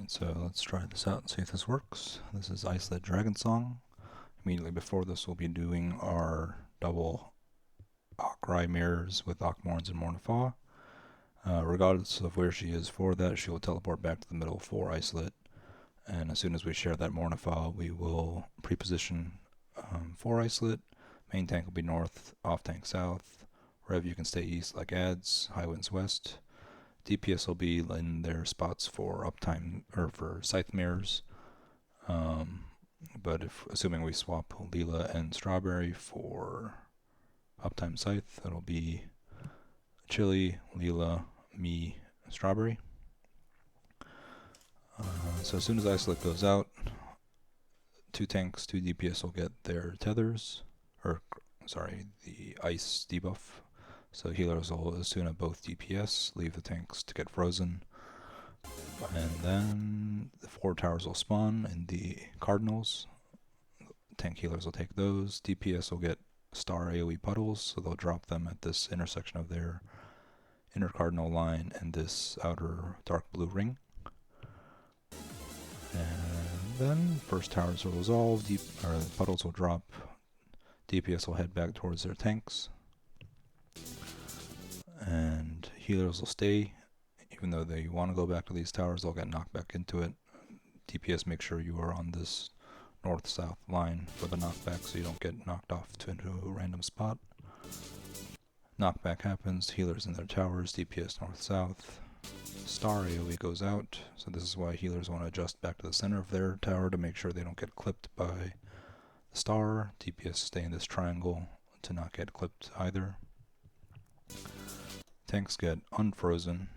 Alright, so let's try this out and see if this works. This is Icelit Dragonsong. Immediately before this, we'll be doing our double Akrai mirrors with Akmorns and Mornifa. Regardless of where she is for that, she will teleport back to the middle for Icelit. And as soon as we share that Mornifa, we will pre-position for Icelit. Main tank will be north, off tank south. Rev, you can stay east like ads, high winds west. DPS will be in their spots for uptime or for scythe mirrors. But assuming we swap Leela and Strawberry for uptime scythe, that'll be Chili, Leela, me, Strawberry. So as soon as Icelit goes out, 2 tanks, 2 DPS will get their tethers, or sorry, the ice debuff. So healers will Asuna both DPS, leave the tanks to get frozen, and then the 4 towers will spawn in the cardinals. Tank healers will take those. DPS will get star AoE puddles, so they'll drop them at this intersection of their inner cardinal line and this outer dark blue ring. And then first towers will resolve, the puddles will drop, DPS will head back towards their tanks, and healers will stay. Even though they want to go back to these towers, they'll get knocked back into it. DPS, make sure you are on this north-south line for the knockback so you don't get knocked off into a random spot. Knockback happens, healers in their towers, DPS north-south. Star AoE goes out, so this is why healers want to adjust back to the center of their tower to make sure they don't get clipped by the star. DPS stay in this triangle to not get clipped either. Tanks get unfrozen,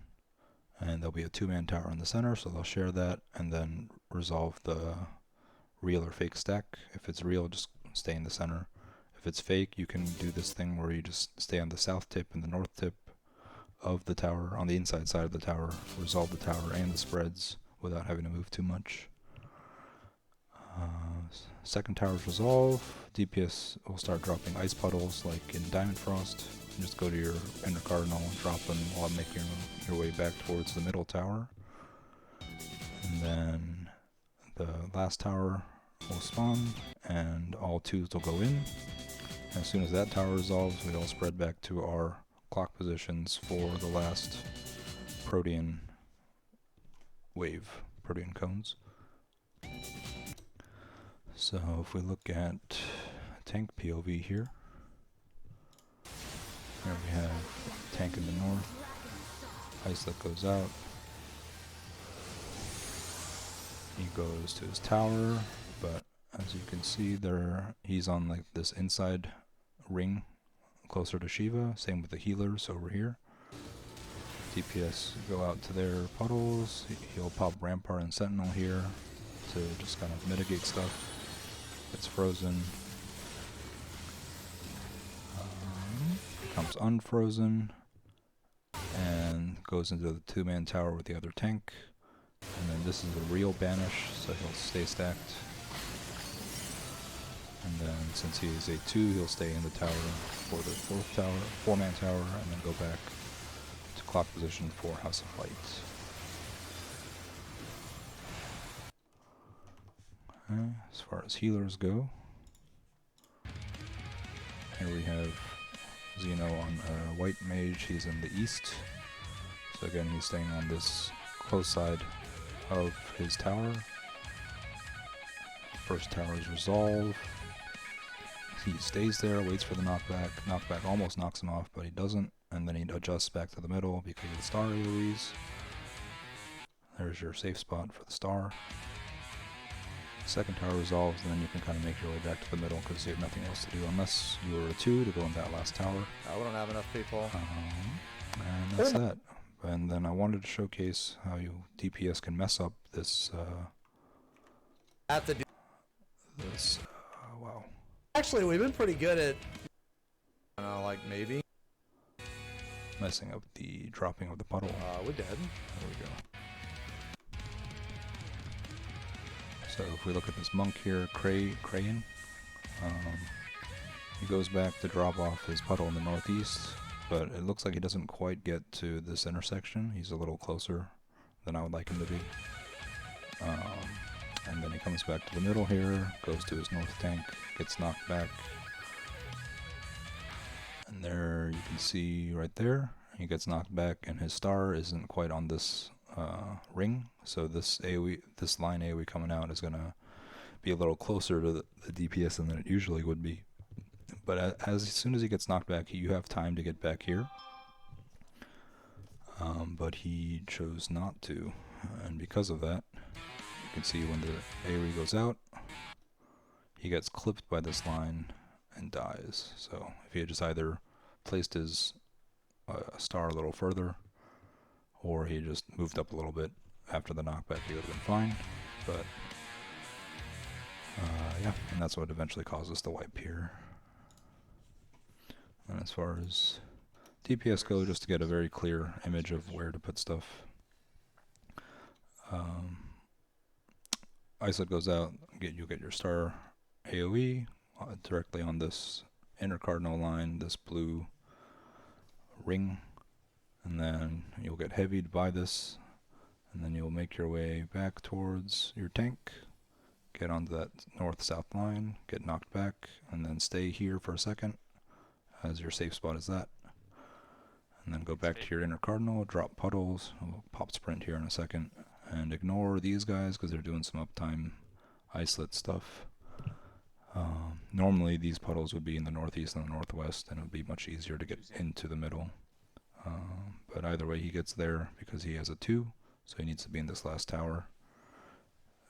and there'll be a 2-man tower in the center, so they'll share that and then resolve the real or fake stack. If it's real, just stay in the center. If it's fake, you can do this thing where you just stay on the south tip and the north tip of the tower, on the inside side of the tower, resolve the tower and the spreads without having to move too much. Second tower's resolve, DPS will start dropping ice puddles like in Diamond Frost. You just go to your inner cardinal and drop them while making your way back towards the middle tower. And then the last tower will spawn and all 2s will go in. As soon as that tower resolves, we all spread back to our clock positions for the last Protean wave, Protean cones. So if we look at tank POV here, we have tank in the north, Icelit goes out, he goes to his tower, but as you can see there, he's on like this inside ring closer to Shiva, same with the healers over here. DPS go out to their puddles, he'll pop Rampart and Sentinel here to just kind of mitigate stuff. It's frozen, becomes unfrozen, and goes into the 2-man tower with the other tank. And then this is a real banish, so he'll stay stacked. And then since he is a 2, he'll stay in the tower for the 4th tower, 4-man tower, and then go back to clock position for House of Light. As far as healers go, here we have Xeno on White Mage. He's in the east, so again he's staying on this close side of his tower. First tower's resolve. He stays there, waits for the knockback. Knockback almost knocks him off, but he doesn't, and then he adjusts back to the middle because of the star AoEs. There's your safe spot for the star. Second tower resolves, and then you can kind of make your way back to the middle because you have nothing else to do unless you were a 2 to go in that last tower. We don't have enough people. And that's that. And then I wanted to showcase how you DPS can mess up this. Have to do. Wow. Actually, we've been pretty good at. Like maybe. Messing up the dropping of the puddle. We did. There we go. So if we look at this monk here, Crayon, he goes back to drop off his puddle in the northeast, but it looks like he doesn't quite get to this intersection. He's a little closer than I would like him to be. And then he comes back to the middle here, goes to his north tank, gets knocked back. And there you can see right there, he gets knocked back and his star isn't quite on this ring. So this AoE, this line AoE coming out is going to be a little closer to the DPS than it usually would be. But as soon as he gets knocked back, you have time to get back here. But he chose not to. And because of that, you can see when the AoE goes out, he gets clipped by this line and dies. So if he had just either placed his star a little further, or he just moved up a little bit after the knockback, he would have been fine. But yeah, and that's what eventually causes the wipe here. And as far as DPS go, just to get a very clear image of where to put stuff. Icelit goes out, you'll get your star AoE directly on this inner cardinal line, this blue ring, and then you'll get heavied by this, and then you'll make your way back towards your tank, get onto that north-south line, get knocked back, and then stay here for a second, as your safe spot is that. And then go back to your inner cardinal, drop puddles, we'll pop sprint here in a second, and ignore these guys because they're doing some uptime Icelit stuff. Normally these puddles would be in the northeast and the northwest, and it would be much easier to get into the middle. But either way, he gets there because he has a 2, so he needs to be in this last tower.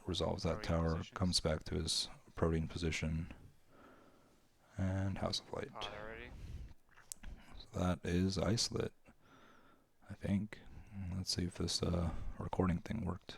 Resolves that tower, comes back to his protein position, and House of Light. So that is Icelit, I think. Let's see if this recording thing worked.